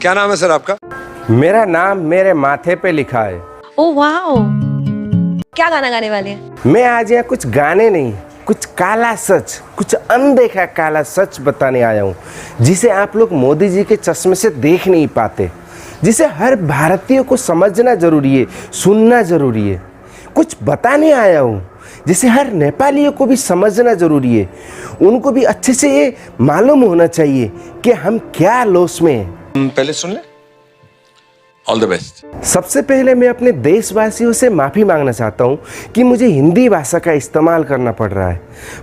क्या नाम है सर आपका? मेरा नाम मेरे माथे पे लिखा है। ओह वाओ, क्या गाना गाने वाले हैं? मैं आज यहाँ कुछ गाने नहीं, कुछ काला सच, कुछ अनदेखा काला सच बताने आया हूँ, जिसे आप लोग मोदी जी के चश्मे से देख नहीं पाते, जिसे हर भारतीय को समझना जरूरी है, सुनना जरूरी है। कुछ बताने आया हूँ जिसे हर नेपालियों को भी समझना जरूरी है। उनको भी अच्छे से ये मालूम होना चाहिए कि हम क्या लॉस में हैं। पहले सुन ले। All the best. सबसे पहले मैं अपने देशवासियों से माफ़ी मांगना चाहता हूँ कि मुझे हिंदी भाषा का इस्तेमाल करना पड़ रहा है,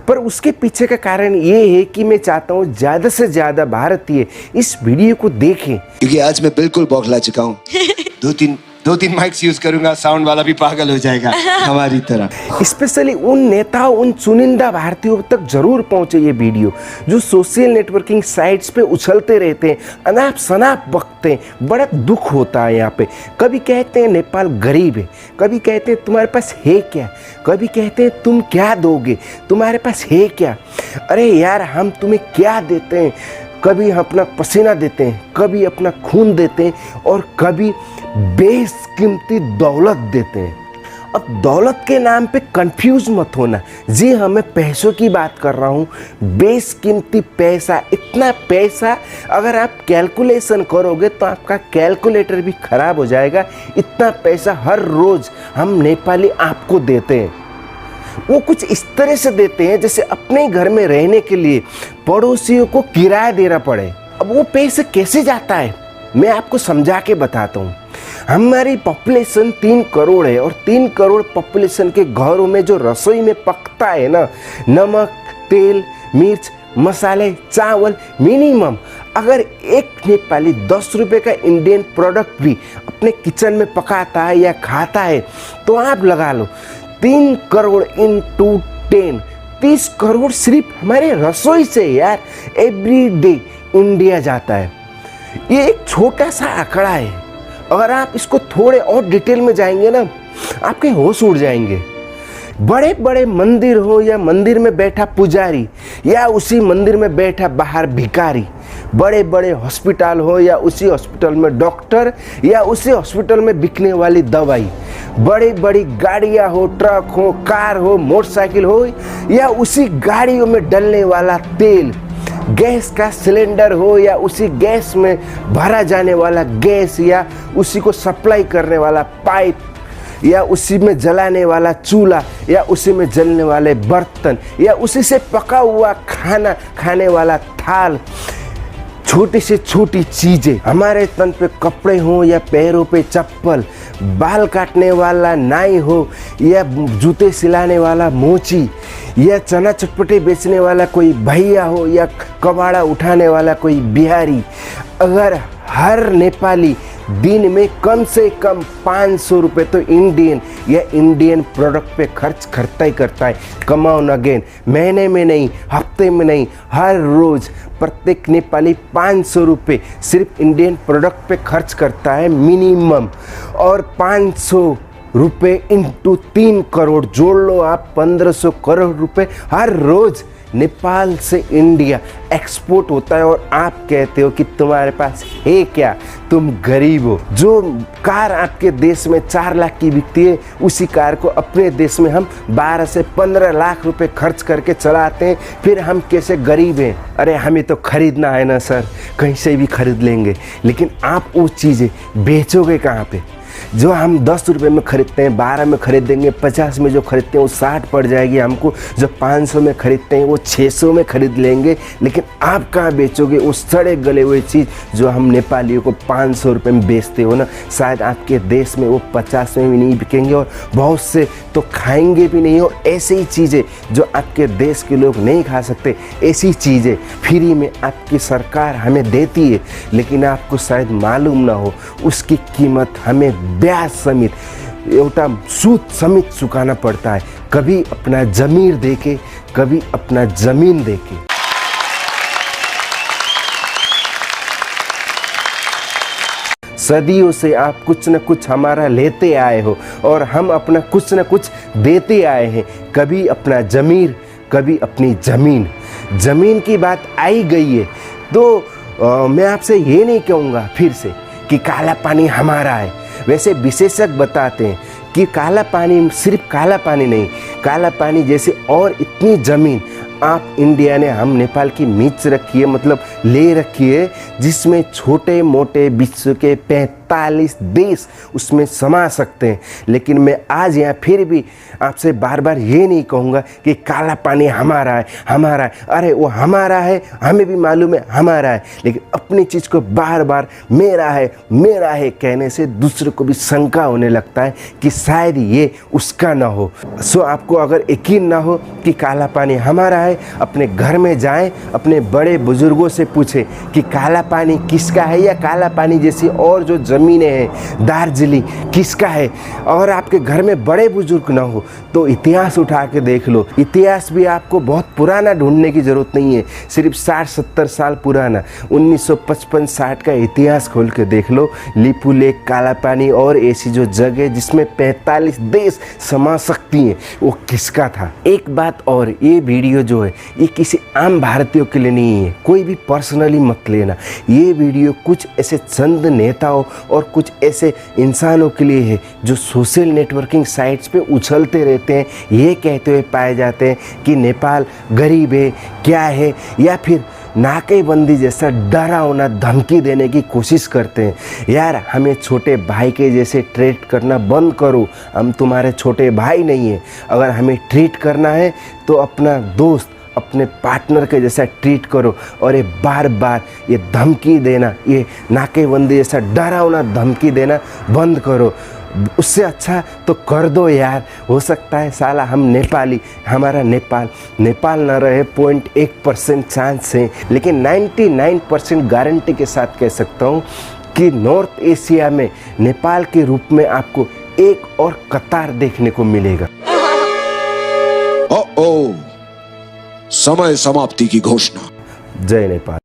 पर उसके पीछे का कारण ये है कि मैं चाहता हूँ ज़्यादा से ज़्यादा भारतीय इस वीडियो को देखें, क्योंकि आज मैं बिल्कुल बौखला चुका हूँ। दो तीन माइक्स यूज करूंगा, साउंड वाला भी पागल हो जाएगा हमारी तरह। स्पेशली उन नेताओं, उन चुनिंदा भारतीयों तक जरूर पहुंचे ये वीडियो, जो सोशल नेटवर्किंग साइट्स पे उछलते रहते हैं, अनाप शनाप बकते हैं। बड़ा दुख होता है यहाँ पे। कभी कहते हैं नेपाल गरीब है, कभी कहते हैं तुम्हारे पास है क्या, कभी कहते हैं तुम क्या दोगे, तुम्हारे पास है क्या। अरे यार, हम तुम्हें क्या देते हैं? कभी हम अपना पसीना देते हैं, कभी अपना खून देते हैं, और कभी बेशकीमती दौलत देते हैं। अब दौलत के नाम पे कंफ्यूज मत होना। जी हाँ, मैं पैसों की बात कर रहा हूँ। बेशकीमती पैसा, इतना पैसा अगर आप कैलकुलेशन करोगे तो आपका कैलकुलेटर भी खराब हो जाएगा। इतना पैसा हर रोज़ हम नेपाली आपको देते हैं। वो कुछ इस तरह से देते हैं जैसे अपने घर में रहने के लिए पड़ोसियों को किराया देना पड़े। अब वो पैसे कैसे जाता है, मैं आपको समझा के बताता हूँ। हमारी पॉपुलेशन 3 करोड़ है, और 3 करोड़ पॉपुलेशन के घरों में जो रसोई में पकता है ना, नमक, तेल, मिर्च, मसाले, चावल, मिनिमम अगर एक नेपाली 10 रुपये का इंडियन प्रोडक्ट भी अपने किचन में पकाता है या खाता है, तो आप लगा लो 3 करोड़ इंटू 10, 30 करोड़ सिर्फ हमारे रसोई से यार एवरी डे इंडिया जाता है। ये एक छोटा सा आंकड़ा है। अगर आप इसको थोड़े और डिटेल में जाएंगे ना, आपके होश उड़ जाएंगे। बड़े बड़े मंदिर हो या मंदिर में बैठा पुजारी, या उसी मंदिर में बैठा बाहर भिखारी, बड़े बड़े हॉस्पिटल हो या उसी हॉस्पिटल में डॉक्टर, या उसी हॉस्पिटल में बिकने वाली दवाई, बड़ी बड़ी गाड़ियाँ हो, ट्रक हो, कार हो, मोटरसाइकिल हो, या उसी गाड़ियों में डलने वाला तेल, गैस का सिलेंडर हो, या उसी गैस में भरा जाने वाला गैस, या उसी को सप्लाई करने वाला पाइप, या उसी में जलाने वाला चूल्हा, या उसी में जलने वाले बर्तन, या उसी से पका हुआ खाना खाने वाला थाल, छोटी से छोटी चीज़ें, हमारे तन पे कपड़े हो या पैरों पे चप्पल, बाल काटने वाला नाई हो या जूते सिलाने वाला मोची, या चना चटपटे बेचने वाला कोई भैया हो या कबाड़ा उठाने वाला कोई बिहारी, अगर हर नेपाली दिन में कम से कम 500 रुपये तो इंडियन या इंडियन प्रोडक्ट पे खर्च करता ही करता है। कमाओ अगेन, महीने में नहीं, हफ्ते में नहीं, हर रोज़ प्रत्येक नेपाली 500 रुपये सिर्फ इंडियन प्रोडक्ट पे खर्च करता है मिनिमम। और 500 रुपये इंटू 3 करोड़ जोड़ लो आप, 1500 करोड़ रुपए हर रोज़ नेपाल से इंडिया एक्सपोर्ट होता है। और आप कहते हो कि तुम्हारे पास है क्या, तुम गरीब हो। जो कार आपके देश में 4 लाख की बिकती है, उसी कार को अपने देश में हम 12 से 15 लाख रुपए खर्च करके चलाते हैं। फिर हम कैसे गरीब हैं? अरे हमें तो खरीदना है ना सर, कहीं से भी खरीद लेंगे, लेकिन आप वो चीज़ें बेचोगे कहाँ पे? जो हम 10 रुपये में खरीदते हैं 12 में खरीद देंगे, 50 में जो खरीदते हैं वो 60 पड़ जाएगी हमको, जो 500 में खरीदते हैं वो 600 में खरीद लेंगे। लेकिन आप कहाँ बेचोगे वो सड़े गले हुए चीज़ जो हम नेपालियों को 500 रुपये में बेचते हो ना? शायद आपके देश में वो 50 में भी नहीं बिकेंगे, और बहुत से तो खाएंगे भी नहीं। और ऐसी ही चीज़ें जो आपके देश के लोग नहीं खा सकते, ऐसी चीज़ें फ्री में आपकी सरकार हमें देती है, लेकिन आपको शायद मालूम ना हो उसकी कीमत हमें ब्याज समेत, एउटा सूद समेत चुकाना पड़ता है। कभी अपना जमीर देके, कभी अपना जमीन देके। सदियों से आप कुछ न कुछ हमारा लेते आए हो, और हम अपना कुछ न कुछ देते आए हैं। कभी अपना जमीर, कभी अपनी ज़मीन। ज़मीन की बात आई गई है तो मैं आपसे ये नहीं कहूँगा फिर से कि काला पानी हमारा है। वैसे विशेषज्ञ बताते हैं कि काला पानी सिर्फ काला पानी नहीं, काला पानी जैसे और इतनी ज़मीन आप इंडिया ने हम नेपाल की नीच रखी है, मतलब ले रखी है, जिसमें छोटे मोटे विश्व के 45 देश उसमें समा सकते हैं। लेकिन मैं आज यहाँ फिर भी आपसे बार बार ये नहीं कहूँगा कि काला पानी हमारा है, हमारा है। अरे वो हमारा है, हमें भी मालूम है हमारा है, लेकिन अपनी चीज़ को बार बार मेरा है कहने से दूसरे को भी शंका होने लगता है कि शायद ये उसका ना हो। सो आपको अगर यकीन ना हो कि काला पानी हमारा है, अपने घर में जाएं, अपने बड़े बुजुर्गों से पूछें कि काला पानी किसका है, या काला पानी जैसी और जो ज़मीनें हैं दार्जिलिंग किसका है। और आपके घर में बड़े बुजुर्ग ना हो तो इतिहास उठा के देख लो। इतिहास भी आपको बहुत पुराना ढूंढने की ज़रूरत नहीं है, सिर्फ 60-70 साल पुराना 1955-60 का इतिहास खोल के देख लो। लिपू लेक, काला पानी और ऐसी जो जगह जिसमें 45 देश समा सकती हैं, वो किसका था। एक बात और, ये वीडियो जो है ये किसी आम भारतीयों के लिए नहीं है, कोई भी पर्सनली मत लेना। ये वीडियो कुछ ऐसे चंद नेताओं और कुछ ऐसे इंसानों के लिए है जो सोशल नेटवर्किंग साइट्स पे उछलते रहते हैं, ये कहते हुए पाए जाते हैं कि नेपाल गरीब है, क्या है, या फिर नाकेबंदी जैसा डरावना धमकी देने की कोशिश करते हैं। यार हमें छोटे भाई के जैसे ट्रीट करना बंद करो, हम तुम्हारे छोटे भाई नहीं हैं। अगर हमें ट्रीट करना है तो अपना दोस्त, अपने पार्टनर के जैसा ट्रीट करो, और ये बार बार ये धमकी देना, ये नाकेबंदी जैसा डरावना धमकी देना बंद करो। उससे अच्छा तो कर दो यार। हो सकता है साला हम नेपाली, हमारा नेपाल ना रहे 0.1% चांस है, लेकिन 99% गारंटी के साथ कह सकता हूँ कि नॉर्थ एशिया में नेपाल के रूप में आपको एक और कतार देखने को मिलेगा। समय समाप्ति की घोषणा। जय नेपाल।